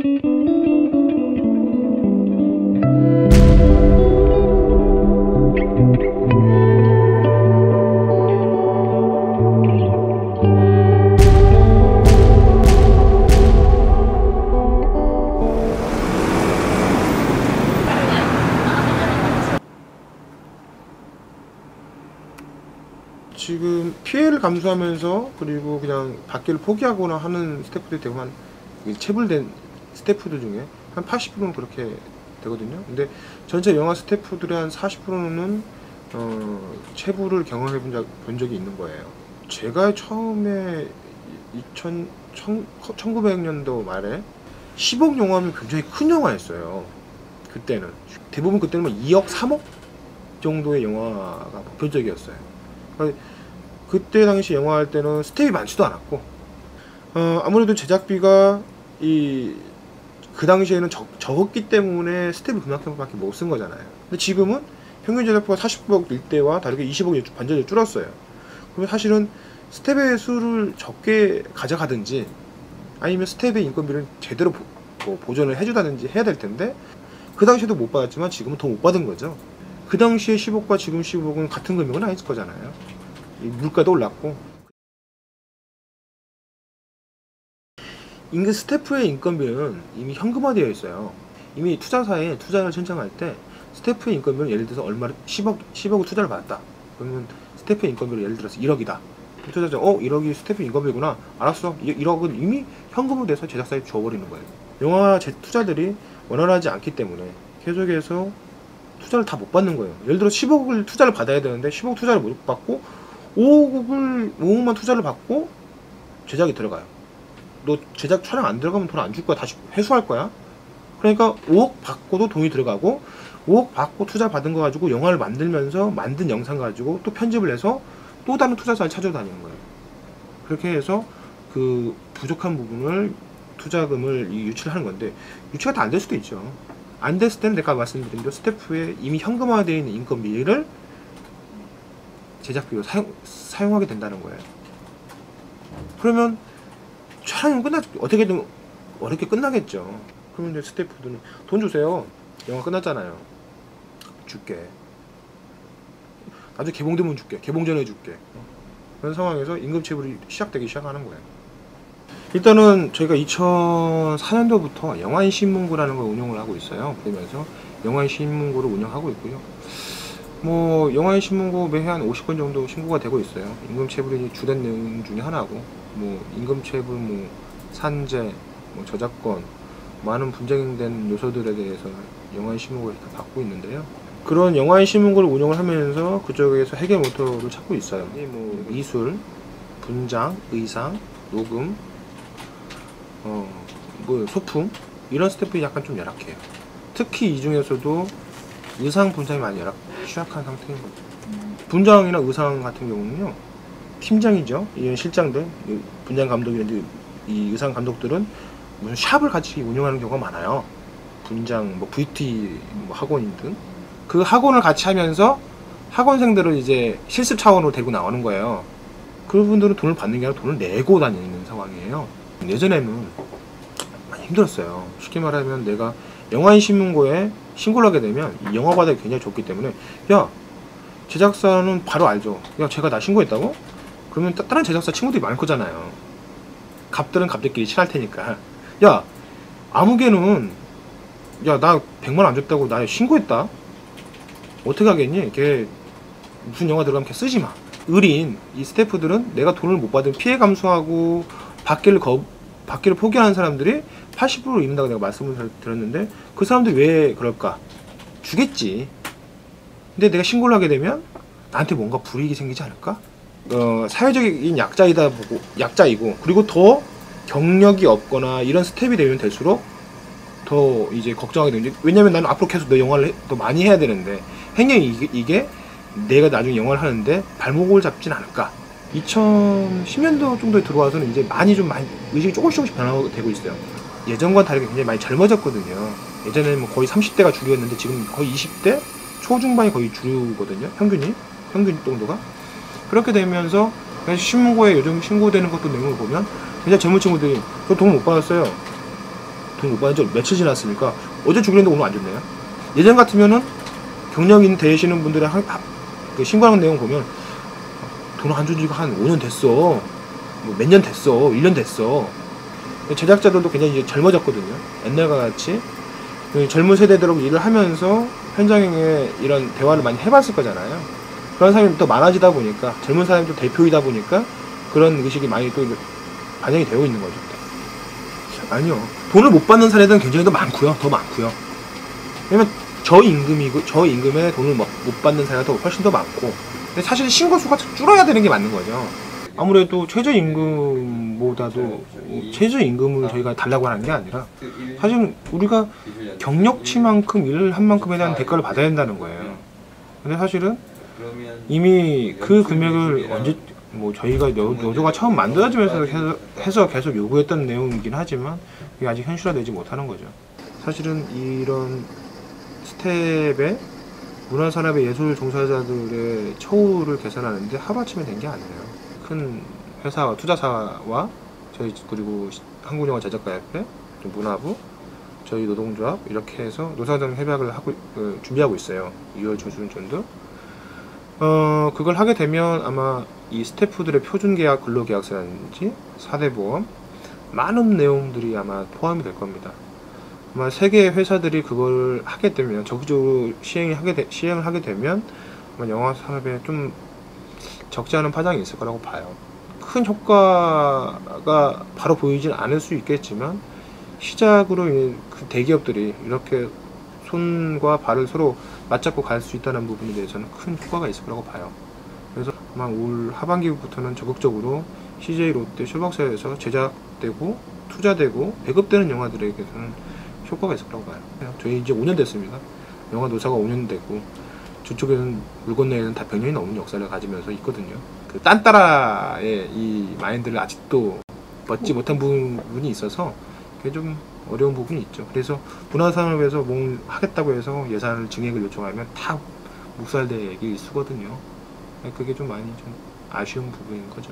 지금 피해를 감수하면서 그리고 그냥 받기를 포기하거나 하는 스태프들이 대부분 체불된 스태프들 중에 한 80%는 그렇게 되거든요. 근데 전체 영화 스태프들의 한 40%는 체불을 경험해 본 적이 있는 거예요. 제가 처음에 1900년도 말에 10억 영화면 굉장히 큰 영화였어요. 그때는 대부분 그때는 2억 3억 정도의 영화가 목표적이었어요. 그때 당시 영화 할 때는 스텝이 많지도 않았고 아무래도 제작비가 그 당시에는 적었기 때문에 스텝을 그만큼밖에 못 쓴 거잖아요. 근데 지금은 평균 제작비가 40억 일대와 다르게 20억 반절에 줄었어요. 그러면 사실은 스텝의 수를 적게 가져가든지 아니면 스텝의 인건비를 제대로 보존을 해주다든지 해야 될 텐데 그 당시에도 못 받았지만 지금은 더 못 받은 거죠. 그 당시에 10억과 지금 10억은 같은 금액은 아닐 거잖아요. 물가도 올랐고. 스태프의 인건비는 이미 현금화되어 있어요. 이미 투자사에 투자를 신청할 때 스태프의 인건비는 예를 들어서 얼마를 10억을 투자를 받았다. 그러면 스태프의 인건비를 예를 들어서 1억이다. 투자자 1억이 스태프 인건비구나. 알았어. 1억은 이미 현금으로 돼서 제작사에 줘버리는 거예요. 영화 투자들이 원활하지 않기 때문에 계속해서 투자를 다 못 받는 거예요. 예를 들어 10억을 투자를 받아야 되는데 10억 투자를 못 받고 5억만 투자를 받고 제작이 들어가요. 너 제작 촬영 안 들어가면 돈 안 줄 거야. 다시 회수할 거야. 그러니까 5억 받고도 돈이 들어가고 5억 받고 투자 받은 거 가지고 영화를 만들면서 만든 영상 가지고 또 편집을 해서 또 다른 투자사를 찾아다니는 거예요. 그렇게 해서 그 부족한 부분을 투자금을 유치를 하는 건데 유치가 다 안 될 수도 있죠. 안 됐을 때는 내가 말씀드린 대로 스태프에 이미 현금화되어 있는 인건비를 제작비로 사용하게 된다는 거예요. 그러면 촬영은 어떻게든 어렵게 끝나겠죠. 그러면 이제 스태프들은 돈 주세요. 영화 끝났잖아요. 줄게. 나중에 개봉되면 줄게. 개봉 전에 줄게. 그런 상황에서 임금체불이 시작되기 시작하는 거예요. 일단은 저희가 2004년도부터 영화인 신문고라는 걸 운영을 하고 있어요. 그러면서 영화인 신문고를 운영하고 있고요. 뭐 영화인 신문고 매해 한 50건 정도 신고가 되고 있어요. 임금체불이 주된 내용 중에 하나고, 뭐 임금체불, 뭐 산재, 뭐 저작권, 많은 분쟁된 요소들에 대해서 영화인 신문고를 받고 있는데요. 그런 영화인 신문고를 운영을 하면서 그쪽에서 해결 모토를 찾고 있어요. 뭐 미술, 분장, 의상, 녹음, 뭐 소품, 이런 스태프가 약간 좀 열악해요. 특히 이 중에서도 의상 분장이 많이 취약한 상태인 거죠. 분장이나 의상 같은 경우는요, 팀장이죠. 이런 실장들, 분장 감독이라든지 이 의상 감독들은 무슨 샵을 같이 운영하는 경우가 많아요. 분장, 뭐 VT 뭐 학원인 등. 그 학원을 같이 하면서 학원생들을 이제 실습 차원으로 데리고 나오는 거예요. 그분들은 돈을 받는 게 아니라 돈을 내고 다니는 상황이에요. 예전에는 많이 힘들었어요. 쉽게 말하면 내가 영화인 신문고에 신고를 하게 되면 이 영화 바닥이 굉장히 좋기 때문에, 야, 제작사는 바로 알죠. 야, 제가 나 신고했다고? 그러면 다른 제작사 친구들이 많을 거잖아요. 갑들은 갑들끼리 친할 테니까. 야, 아무개는, 야, 나 100만 안 줬다고 나 신고했다? 어떻게 하겠니? 걔 무슨 영화 들어가면 걔 쓰지 마. 의리인 이 스태프들은 내가 돈을 못 받은 피해 감수하고 받기를 포기하는 사람들이 80% 이른다고 내가 말씀을 드렸는데, 그 사람들이 왜 그럴까? 주겠지. 근데 내가 신고를 하게 되면 나한테 뭔가 불이익이 생기지 않을까? 사회적인 약자이고, 그리고 더 경력이 없거나 이런 스텝이 되면 될수록 더 이제 걱정하게 되는데, 왜냐면 나는 앞으로 계속 내 영화를 더 많이 해야 되는데, 행여히 이게 내가 나중에 영화를 하는데 발목을 잡진 않을까? 2010년도 정도에 들어와서는 이제 많이 의식이 조금씩 변화되고 있어요. 예전과 다르게 굉장히 많이 젊어졌거든요. 예전에는 뭐 거의 30대가 주류였는데 지금 거의 20대 초중반이 거의 주류거든요. 평균 정도가. 그렇게 되면서 신문고에 요즘 신고되는 것도 내용을 보면 굉장히 젊은 친구들이 저 돈 못 받았어요. 돈 못 받은 지 며칠 지났으니까 어제 주기로 했는데 오늘 안 줬네요. 예전 같으면은 경력인 되시는 분들의 그 신고하는 내용 보면 돈 안 준 지가 한 5년 됐어. 뭐 몇 년 됐어. 1년 됐어. 제작자들도 굉장히 이제 젊어졌거든요. 옛날과 같이 젊은 세대들하고 일을 하면서 현장에 이런 대화를 많이 해봤을 거잖아요. 그런 사람이 또 많아지다 보니까 젊은 사람이 또 대표이다 보니까 그런 의식이 많이 또 반영이 되고 있는 거죠. 아니요. 돈을 못 받는 사례들은 굉장히 더 많고요. 왜냐면 저임금에 돈을 못 받는 사례가 더 훨씬 더 많고. 근데 사실 신고 수가 줄어야 되는 게 맞는 거죠. 아무래도 최저임금보다도 최저임금을 저희가 달라고 하는 게 아니라 사실 우리가 경력치만큼 일을 한 만큼에 대한 대가를 받아야 된다는 거예요. 근데 사실은 이미 그 금액을 언제 저희가 노조가 처음 만들어지면서 해서 계속 요구했던 내용이긴 하지만 그게 아직 현실화되지 못하는 거죠. 사실은 이런 스텝에 문화산업의 예술 종사자들의 처우를 개선하는데 하루아침에 된 게 아니에요. 큰 회사와 투자사와 저희 그리고 한국영화제작가협회, 문화부, 저희 노동조합 이렇게 해서 노사정 협약을 준비하고 있어요. 2월 중순 정도. 그걸 하게 되면 아마 이 스태프들의 표준계약 근로계약서라든지 4대 보험 많은 내용들이 아마 포함이 될 겁니다. 아마 세계 회사들이 그걸 하게 되면 적극적으로 시행을 하게 되면 아마 영화 산업에 좀 적지 않은 파장이 있을 거라고 봐요. 큰 효과가 바로 보이진 않을 수 있겠지만 시작으로 그 대기업들이 이렇게 손과 발을 서로 맞잡고 갈 수 있다는 부분에 대해서는 큰 효과가 있을 거라고 봐요. 그래서 아마 올 하반기부터는 적극적으로 CJ, 롯데, 쇼박사에서 제작되고 투자되고 배급되는 영화들에게서는 효과가 있을 거라고 봐요. 저희 이제 5년 됐습니다. 영화 노사가 5년 됐고 저쪽에는 물 건너에는 다 100년이 넘는 역사를 가지면서 있거든요. 그 딴따라의 이 마인드를 아직도 벗지 못한 부분이 있어서 그게 좀 어려운 부분이 있죠. 그래서 문화산업에서 뭘 하겠다고 해서 예산을 증액을 요청하면 다 묵살되기 수거든요. 그게 좀 많이 좀 아쉬운 부분인 거죠.